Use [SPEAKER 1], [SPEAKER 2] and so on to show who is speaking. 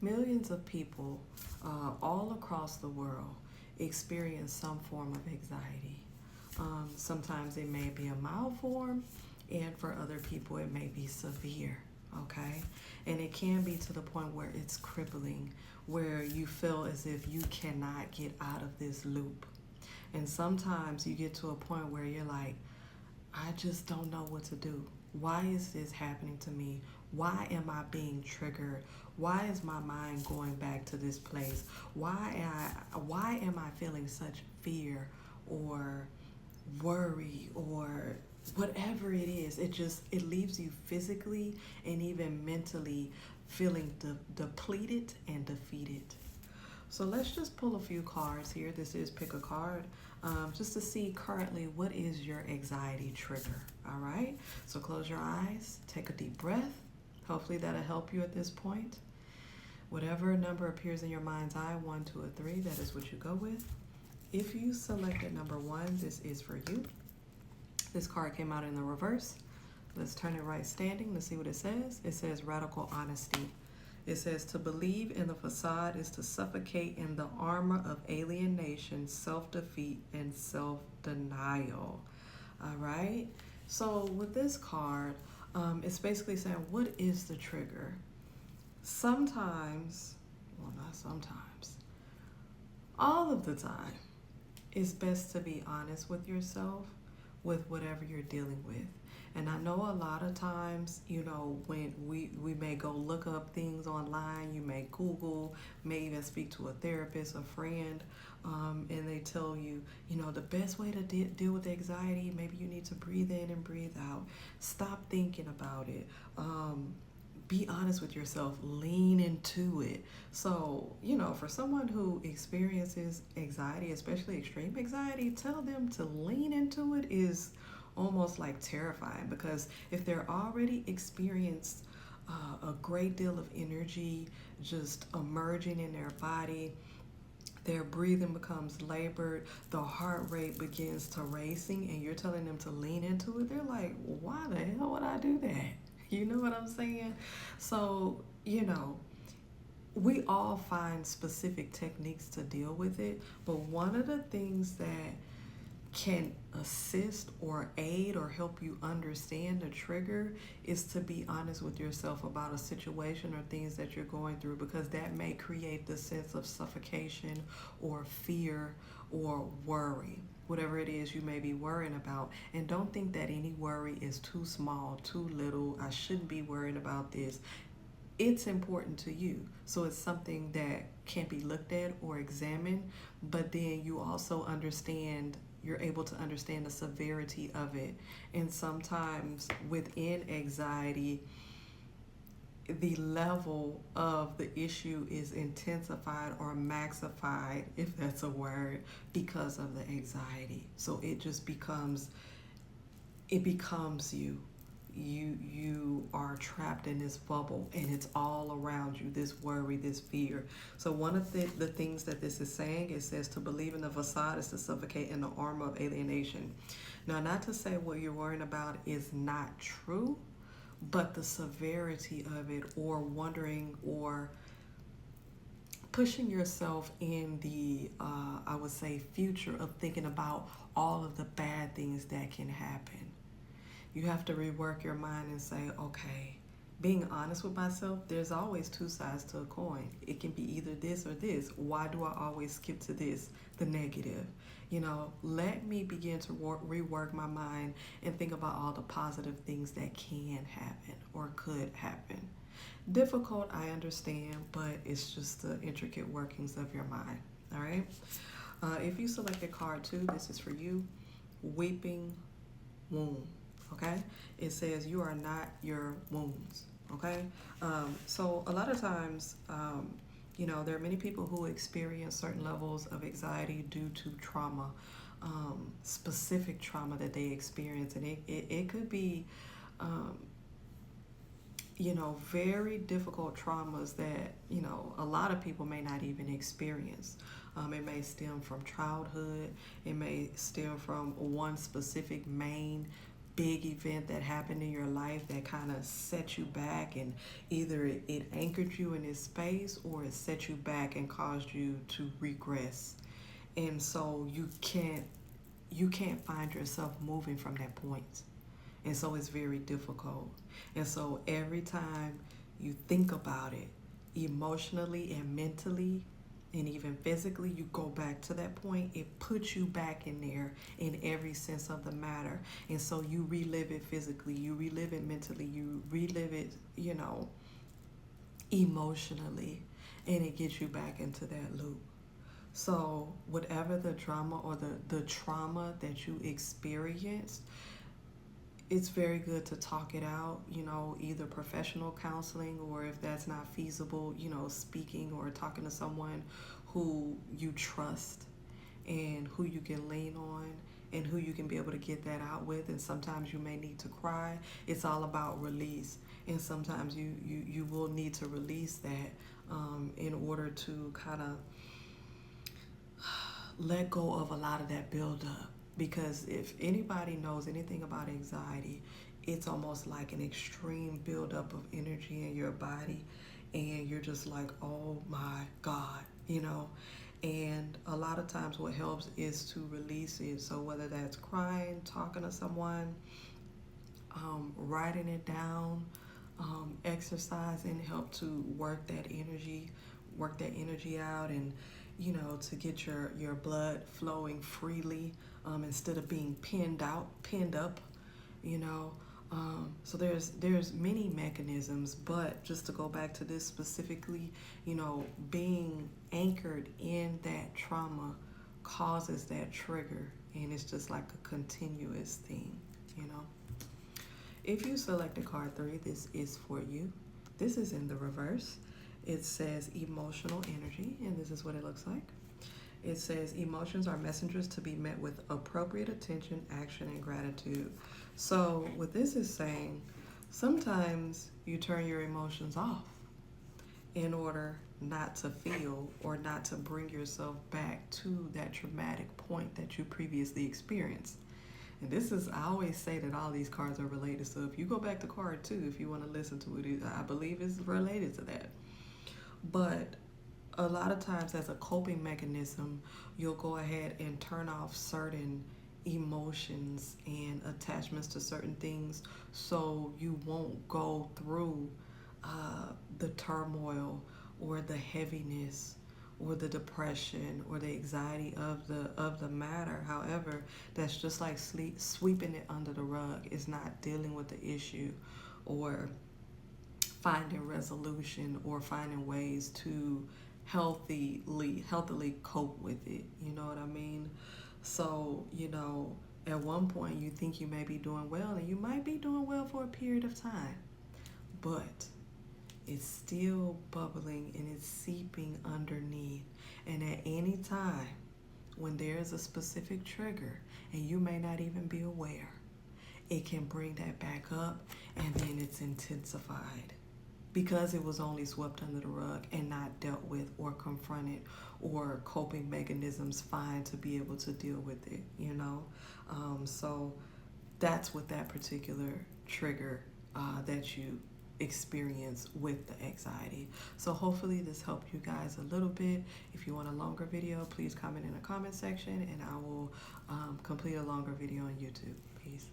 [SPEAKER 1] Millions of people all across the world experience some form of anxiety. Sometimes it may be a mild form, and for other people, it may be severe. Okay? And it can be to the point where it's crippling, where you feel as if you cannot get out of this loop. And sometimes you get to a point where you're like, I just don't know what to do. Why is this happening to me? Why am I being triggered? Why is my mind going back to this place? Why am I feeling such fear or worry or whatever it is? It leaves you physically and even mentally feeling depleted and defeated. So let's just pull a few cards here. This is pick a card, just to see currently what is your anxiety trigger. All right. So close your eyes, take a deep breath. Hopefully that'll help you at this point. Whatever number appears in your mind's eye, 1, 2, or 3, that is what you go with. If you selected number 1, this is for you. This card came out in the reverse. Let's turn it right standing to see what it says. It says radical honesty. It says to believe in the facade is to suffocate in the armor of alienation, self-defeat, and self-denial. All right? So with this card, it's basically saying, what is the trigger? Sometimes, well, not sometimes, all of the time, it's best to be honest with yourself with whatever you're dealing with. And I know a lot of times, when we may go look up things online, you may Google, may even speak to a therapist, a friend, and they tell you, the best way to deal with anxiety, maybe you need to breathe in and breathe out. Stop thinking about it. Be honest with yourself, lean into it. So, for someone who experiences anxiety, especially extreme anxiety, tell them to lean into it is almost like terrifying, because if they're already experienced a great deal of energy just emerging in their body, their breathing becomes labored, the heart rate begins to racing, and you're telling them to lean into it, they're like, why the hell would I do that? You know what I'm saying? So, we all find specific techniques to deal with it, but one of the things that can assist or aid or help you understand the trigger is to be honest with yourself about a situation or things that you're going through, because that may create the sense of suffocation or fear or worry, whatever it is you may be worrying about. And don't think that any worry is too small, too little. I shouldn't be worrying about this. It's important to you, so it's something that can be looked at or examined, but then you also you're able to understand the severity of it. And sometimes within anxiety, the level of the issue is intensified or maxified, if that's a word, because of the anxiety. So it just becomes you. You are trapped in this bubble, and it's all around you, this worry, this fear. So one of the things that this is saying, it says to believe in the facade is to suffocate in the armor of alienation. Now, not to say what you're worrying about is not true, but the severity of it, or wondering or pushing yourself in the, I would say, future of thinking about all of the bad things that can happen. You have to rework your mind and say, okay, being honest with myself, there's always two sides to a coin. It can be either this or this. Why do I always skip to this, the negative? Let me begin to rework my mind and think about all the positive things that can happen or could happen. Difficult, I understand, but it's just the intricate workings of your mind, all right? If you selected card 2, this is for you, weeping womb. Okay, it says you are not your wounds. Okay, so a lot of times, there are many people who experience certain levels of anxiety due to trauma, specific trauma that they experience, and it could be, very difficult traumas that a lot of people may not even experience. It may stem from childhood. It may stem from one specific main big event that happened in your life that kind of set you back, and either it anchored you in this space or it set you back and caused you to regress. And so you can't find yourself moving from that point. And so it's very difficult. And so every time you think about it, emotionally and mentally and even physically, you go back to that point, it puts you back in there in every sense of the matter. And so you relive it physically, you relive it mentally, you relive it, emotionally, and it gets you back into that loop. So whatever the drama or the trauma that you experienced, it's very good to talk it out, either professional counseling, or if that's not feasible, speaking or talking to someone who you trust and who you can lean on and who you can be able to get that out with. And sometimes you may need to cry. It's all about release. And sometimes you will need to release that in order to kind of let go of a lot of that buildup. Because if anybody knows anything about anxiety, it's almost like an extreme buildup of energy in your body, and you're just like, oh my God, And a lot of times what helps is to release it. So whether that's crying, talking to someone, writing it down, exercising, help to work that energy out, and to get your blood flowing freely, instead of being pinned up. So there's many mechanisms, but just to go back to this specifically, being anchored in that trauma causes that trigger, and it's just like a continuous thing. If you selected card 3, this is for you. This is in the reverse. It says emotional energy, and this is what it looks like. It says emotions are messengers to be met with appropriate attention, action, and gratitude. So what this is saying, sometimes you turn your emotions off in order not to feel or not to bring yourself back to that traumatic point that you previously experienced. And I always say that all these cards are related. So if you go back to card 2, if you want to listen to it, I believe it's related to that. But a lot of times as a coping mechanism, you'll go ahead and turn off certain emotions and attachments to certain things, so you won't go through the turmoil or the heaviness or the depression or the anxiety of the matter. However, that's just like sweeping it under the rug. It's not dealing with the issue or finding resolution or finding ways to healthily cope with it. You know what I mean? So, at one point you think you may be doing well, and you might be doing well for a period of time, but it's still bubbling and it's seeping underneath. And at any time when there's a specific trigger, and you may not even be aware, it can bring that back up, and then it's intensified because it was only swept under the rug and not dealt with or confronted, or coping mechanisms find to be able to deal with it, So that's what that particular trigger that you experience with the anxiety. So hopefully this helped you guys a little bit. If you want a longer video, please comment in the comment section, and I will complete a longer video on YouTube. Peace.